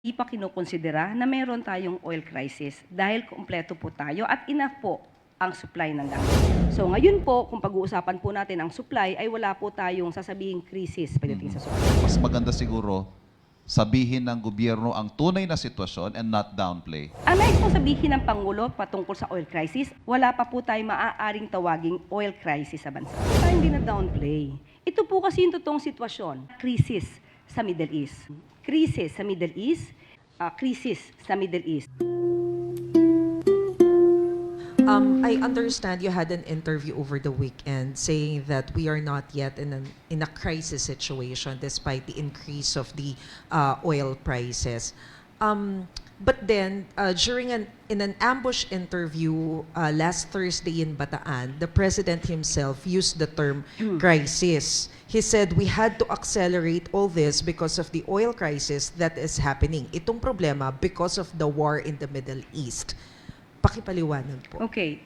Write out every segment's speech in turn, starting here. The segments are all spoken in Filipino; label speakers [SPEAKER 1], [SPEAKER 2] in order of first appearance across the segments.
[SPEAKER 1] Di pa kinokonsidera na meron tayong oil crisis dahil kumpleto po tayo at enough po ang supply ng langis. So ngayon po, kung pag-uusapan po natin ang supply, ay wala po tayong sasabihing krisis pagdating sa supply.
[SPEAKER 2] Mas maganda siguro sabihin ng gobyerno ang tunay na sitwasyon and not downplay.
[SPEAKER 1] Ang nais pong sabihin ng Pangulo patungkol sa oil crisis, wala pa po tayong maaaring tawaging oil crisis sa bansa. Tayo hindi na downplay. Ito po kasi yung totoong sitwasyon. Krisis sa Middle East. Krisis sa Middle East. Krisis sa Middle East.
[SPEAKER 3] I understand you had an interview over the weekend saying that we are not yet in a crisis situation despite the increase of the oil prices. But then, in an ambush interview last Thursday in Bataan, the president himself used the term crisis. He said we had to accelerate all this because of the oil crisis that is happening. Itong problema because of the war in the Middle East. Pakipaliwanag po.
[SPEAKER 1] Okay.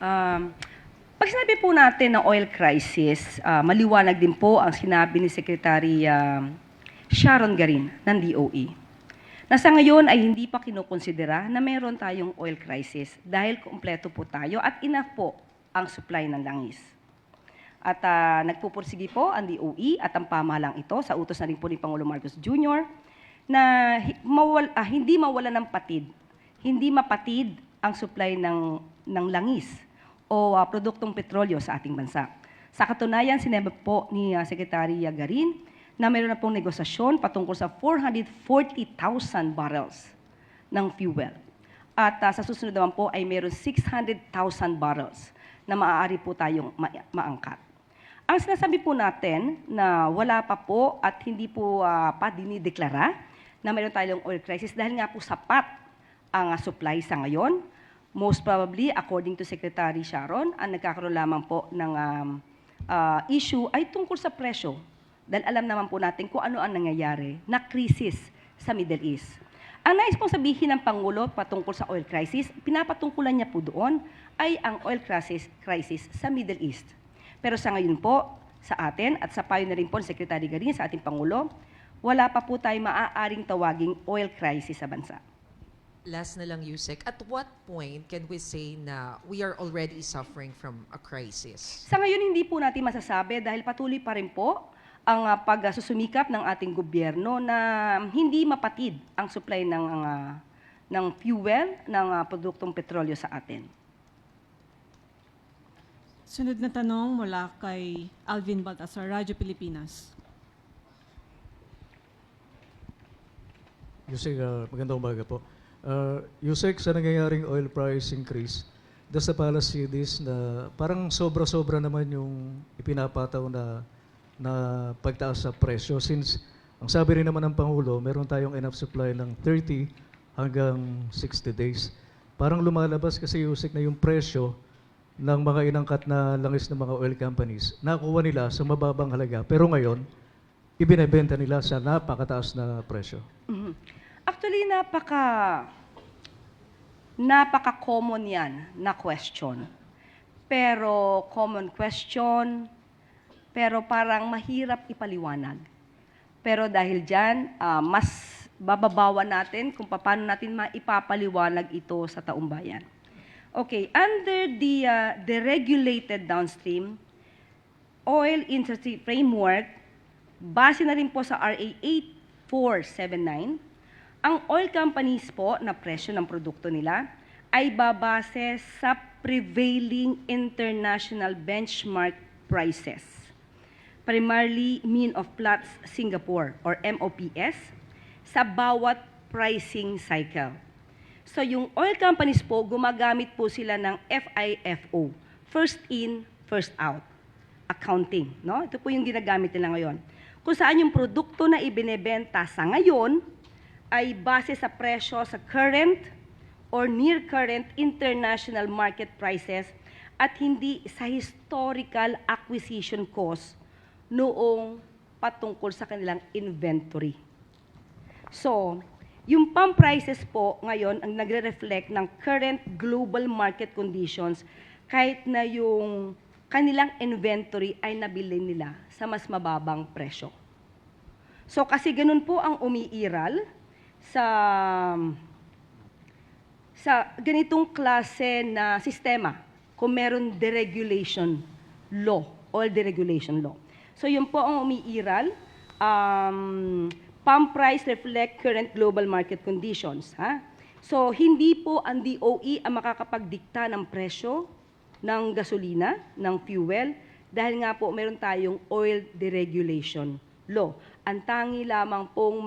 [SPEAKER 1] Pag sinabi po natin na oil crisis, maliwanag din po ang sinabi ni Secretary Sharon Garin ng DOE. Na sa ngayon ay hindi pa kinokonsidera na meron tayong oil crisis dahil kumpleto po tayo at enough po ang supply ng langis. At nagpupursige po ang DOE at ang pamahalang ito sa utos na rin po ni Pangulo Marcos Jr. na hindi mawala ng patid, hindi mapatid ang supply ng langis o produktong petrolyo sa ating bansa. Sa katunayan, sinabi po ni Secretary Garin na mayroon na pong negosasyon patungkol sa 440,000 barrels ng fuel. At sa susunod naman po ay mayroon 600,000 barrels na maaari po tayong maangkat. Ang sinasabi po natin na wala pa po at hindi po pa dinideklara na mayroon tayong oil crisis dahil nga po sapat ang supply sa ngayon. Most probably, according to Secretary Sharon, ang nagkakaroon lamang po ng issue ay tungkol sa presyo. Dahil alam naman po natin kung ano ang nangyayari na krisis sa Middle East. Ang nais pong sabihin ng Pangulo patungkol sa oil crisis, pinapatungkulan niya po doon ay ang oil crisis sa Middle East. Pero sa ngayon po, sa atin at sa payo na rin po ni Secretary Garin sa ating Pangulo, wala pa po tayo maaaring tawaging oil crisis sa bansa.
[SPEAKER 3] Last na lang, Yusek. At what point can we say na we are already suffering from a crisis?
[SPEAKER 1] Sa ngayon, hindi po natin masasabi dahil patuloy pa rin po ang pagsusumikap ng ating gobyerno na hindi mapatid ang supply ng fuel, ng produktong petrolyo sa atin.
[SPEAKER 4] Sunod na tanong mula kay Alvin Baltasar, Radyo Pilipinas.
[SPEAKER 5] Yusek, magandang umaga po. Yusek, sa nangyayaring oil price increase, does the policy this na parang sobra-sobra naman yung ipinapataw na pagtaas sa presyo since ang sabi rin naman ng Pangulo, meron tayong enough supply ng 30 hanggang 60 days. Parang lumalabas kasi, Yusek, na yung presyo ng mga inangkat na langis ng mga oil companies, nakuha nila sa mababang halaga. Pero ngayon, ibinebenta nila sa napakataas na presyo.
[SPEAKER 1] Actually, napaka-common yan na question. Pero common question, pero parang mahirap ipaliwanag. Pero dahil dyan, mas bababawan natin kung paano natin maipapaliwanag ito sa taong bayan. Okay, under the regulated downstream oil industry framework, base na rin po sa RA 8479, ang oil companies po na presyo ng produkto nila ay babase sa prevailing international benchmark prices, primarily Mean of Platts Singapore or MOPS, sa bawat pricing cycle. So yung oil companies po, gumagamit po sila ng FIFO, first in, first out accounting. No? Ito po yung ginagamit nila ngayon. Kung saan yung produkto na ibinebenta sa ngayon ay base sa presyo sa current or near current international market prices at hindi sa historical acquisition cost noong patungkol sa kanilang inventory. So, yung pump prices po ngayon ang nagre-reflect ng current global market conditions kahit na yung kanilang inventory ay nabili nila sa mas mababang presyo. So kasi ganun po ang umiiral sa ganitong klase na sistema kung meron deregulation law, oil deregulation law. So yun po ang umiiral. Pump price reflect current global market conditions. Ha? So hindi po ang DOE ang makakapagdikta ng presyo ng gasolina, ng fuel, dahil nga po meron tayong oil deregulation law. Ang tangi lamang pong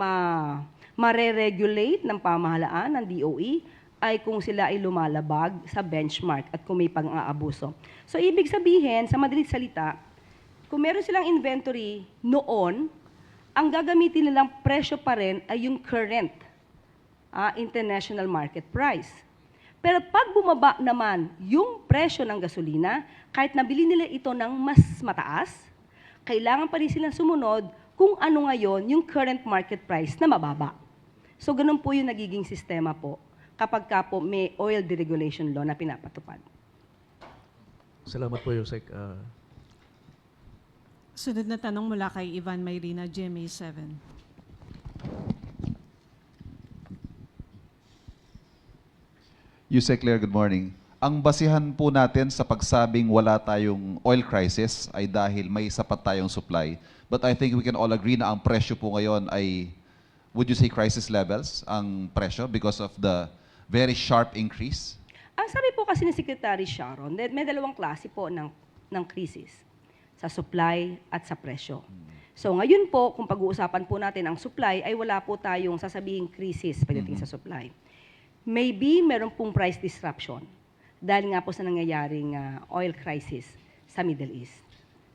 [SPEAKER 1] mare-regulate ng pamahalaan ng DOE ay kung sila ay lumalabag sa benchmark at kung may pang-aabuso. So ibig sabihin, sa madalit salita, kung meron silang inventory noon, ang gagamitin nilang presyo pa rin ay yung current international market price. Pero pag bumaba naman yung presyo ng gasolina, kahit nabili nila ito ng mas mataas, kailangan pa rin silang sumunod kung ano ngayon yung current market price na mababa. So ganun po yung nagiging sistema po kapag ka po may oil deregulation law na pinapatupad.
[SPEAKER 5] Salamat po, Yusek.
[SPEAKER 4] Sunod na tanong mula kay Ivan Mayrina, GMA7.
[SPEAKER 2] Yusek Claire, good morning. Ang basihan po natin sa pagsabing wala tayong oil crisis ay dahil may sapat tayong supply. But I think we can all agree na ang presyo po ngayon ay, would you say crisis levels, ang presyo because of the very sharp increase?
[SPEAKER 1] Ang sabi po kasi ni Secretary Sharon, may dalawang klase po ng krisis, sa supply at sa presyo. So ngayon po, kung pag-uusapan po natin ang supply, ay wala po tayong sasabihing krisis pagdating sa supply. Maybe meron pong price disruption dahil nga po sa nangyayaring oil crisis sa Middle East.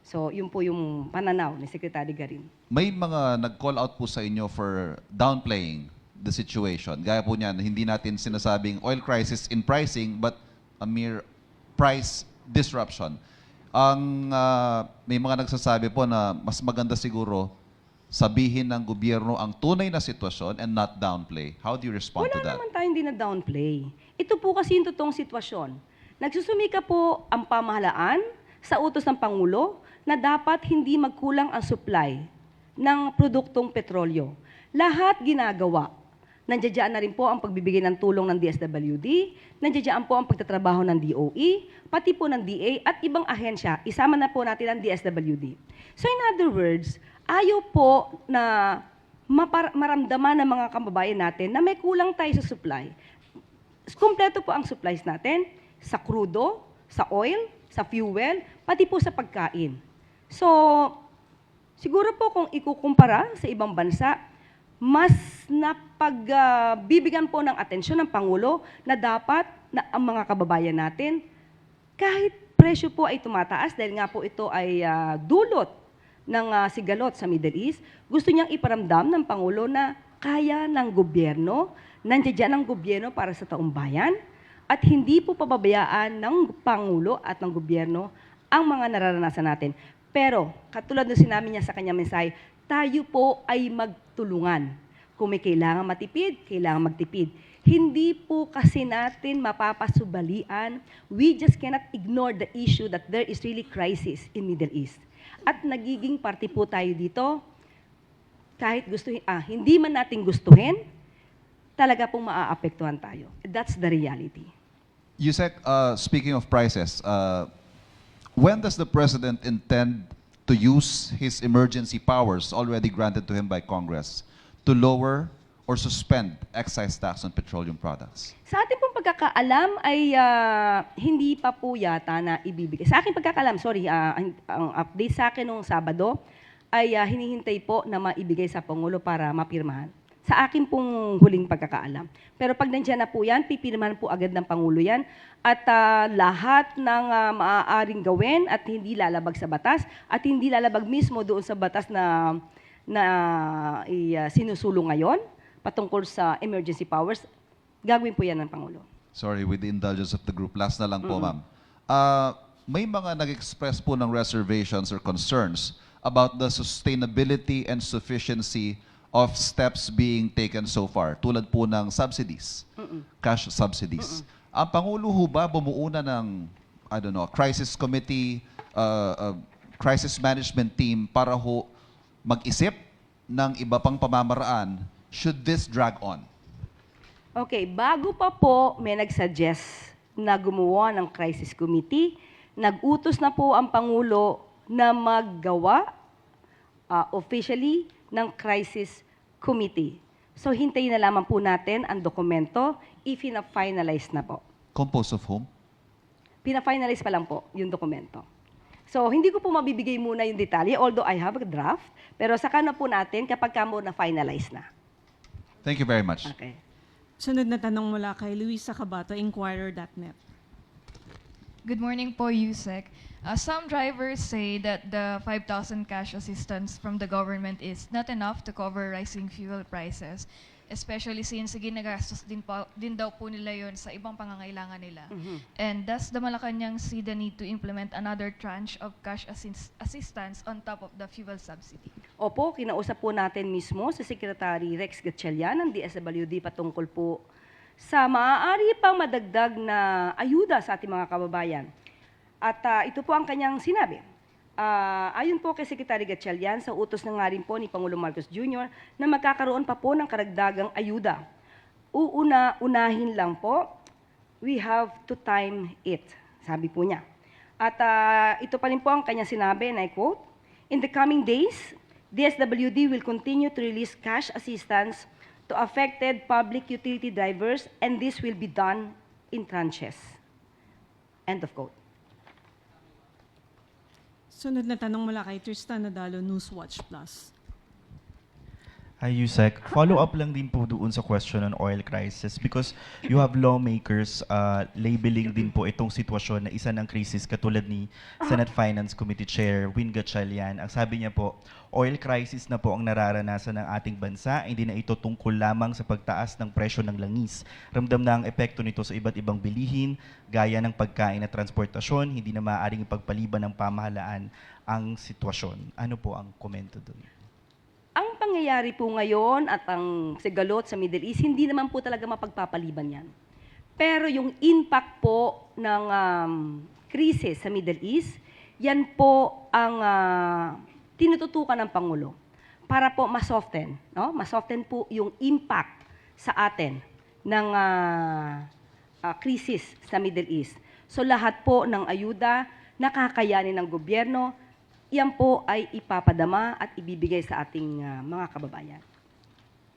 [SPEAKER 1] So yun po yung pananaw ni Secretary Garin.
[SPEAKER 2] May mga nag-call out po sa inyo for downplaying the situation. Gaya po niyan, hindi natin sinasabing oil crisis in pricing, but a mere price disruption. May mga nagsasabi po na mas maganda siguro sabihin ng gobyerno ang tunay na sitwasyon and not downplay. How do you respond to
[SPEAKER 1] Wala
[SPEAKER 2] that?
[SPEAKER 1] naman tayong downplay. Ito po kasi yung totoong sitwasyon. Nagsusumika po ang pamahalaan sa utos ng Pangulo na dapat hindi magkulang ang supply ng produktong petrolyo. Lahat ginagawa. Nandiyan na rin po ang pagbibigay ng tulong ng DSWD, nandiyan po ang pagtatrabaho ng DOE, pati po ng DA at ibang ahensya. Isama na po natin ang DSWD. So in other words, ayaw po na maramdaman ng mga kababayan natin na may kulang tayo sa supply. Kumpleto po ang supplies natin sa crudo, sa oil, sa fuel, pati po sa pagkain. So, siguro po kung ikukumpara sa ibang bansa, mas napagbibigyan po ng atensyon ng Pangulo na dapat na ang mga kababayan natin, kahit presyo po ay tumataas dahil nga po ito ay dulot ng sigalot sa Middle East, gusto niyang iparamdam ng Pangulo na kaya ng gobyerno, nandiyan ang gobyerno para sa taong bayan, at hindi po pababayaan ng Pangulo at ng gobyerno ang mga nararanasan natin. Pero, katulad ng sinabi niya sa kanyang mensahe, tayo po ay magtulungan. Kung may kailangan matipid, kailangan magtipid. Hindi po kasi natin mapapasubalian. We just cannot ignore the issue that there is really crisis in Middle East. At nagiging parte po tayo dito, kahit hindi man natin gustuhin, talaga pong maaapektuhan tayo. That's the reality.
[SPEAKER 2] Yusek, speaking of prices, when does the President intend to use his emergency powers already granted to him by Congress to lower or suspend excise tax on petroleum products?
[SPEAKER 1] Sa ating pong pagkakaalam ay hindi pa po yata na ibibigay. Sa aking pagkakaalam, ang update sa akin nung Sabado ay hinihintay po na maibigay sa Pangulo para mapirmahan. Sa akin pong huling pagkakaalam. Pero pag nandiyan na po yan, pipirmahan po agad ng Pangulo yan. At lahat ng maaaring gawin at hindi lalabag sa batas at hindi lalabag mismo doon sa batas na sinusulong ngayon patungkol sa emergency powers, gagawin po yan ng Pangulo.
[SPEAKER 2] Sorry, with the indulgence of the group, last na lang po, ma'am. May mga nag-express po ng reservations or concerns about the sustainability and sufficiency of steps being taken so far, tulad po ng subsidies, cash subsidies. Ang Pangulo ho ba bumuuna ng, crisis committee, crisis management team para ho mag-isip ng iba pang pamamaraan should this drag on?
[SPEAKER 1] Okay, bago pa po may nagsuggest na gumawa ng crisis committee, nag-utos na po ang Pangulo na maggawa officially ng crisis committee. So hintayin na lamang po natin ang dokumento if-finalize na po.
[SPEAKER 2] Composed of whom?
[SPEAKER 1] Pina-finalize pa lang po yung dokumento. So hindi ko po mabibigay muna yung detalye, although I have a draft, pero saka na po natin kapag ka mo na-finalize na.
[SPEAKER 2] Thank you very much.
[SPEAKER 1] Okay.
[SPEAKER 4] Sunod na tanong mula kay Luisa Cabato, Inquirer.net.
[SPEAKER 6] Good morning po, Yusek. Some drivers say that the 5,000 cash assistance from the government is not enough to cover rising fuel prices, especially since ginagastos din daw po nila yon sa ibang pangangailangan nila. And does the Malacanang see the need to implement another tranche of cash assistance on top of the fuel subsidy?
[SPEAKER 1] Opo, kinausap po natin mismo si Secretary Rex Gatchalian ng DSWD patungkol po sa maaari pang madagdag na ayuda sa ating mga kababayan. At ito po ang kanyang sinabi. Ayon po kay Secretary Gatchalian, sa utos na nga rin po ni Pangulong Marcos Jr. na magkakaroon pa po ng karagdagang ayuda. Unahin lang po, we have to time it, sabi po niya. At ito pa rin po ang kanyang sinabi, and I quote, "In the coming days, DSWD will continue to release cash assistance to affected public utility drivers, and this will be done in tranches." End of quote.
[SPEAKER 4] Sunod na tanong mula kay Tristan Nadalo, Newswatch Plus.
[SPEAKER 7] Hi, Yusek. Follow-up lang din po doon sa question on oil crisis because you have lawmakers labeling din po itong sitwasyon na isa ng krisis katulad ni Senate Finance Committee Chair Win Gatchalian. Ang sabi niya po, oil crisis na po ang nararanasan ng ating bansa, hindi na ito tungkol lamang sa pagtaas ng presyo ng langis. Ramdam na ang epekto nito sa iba't ibang bilihin, gaya ng pagkain at transportasyon, hindi na maaaring ipagpaliban ng pamahalaan ang sitwasyon. Ano po ang komento doon?
[SPEAKER 1] Ang pangyayari po ngayon at ang sigalot sa Middle East, hindi naman po talaga mapagpapaliban yan. Pero yung impact po ng krisis sa Middle East, yan po ang tinututukan ng Pangulo para po masoften, no? Masoften po yung impact sa atin ng krisis sa Middle East. So lahat po ng ayuda na kakayanin ng gobyerno, yan po ay ipapadama at ibibigay sa ating mga kababayan.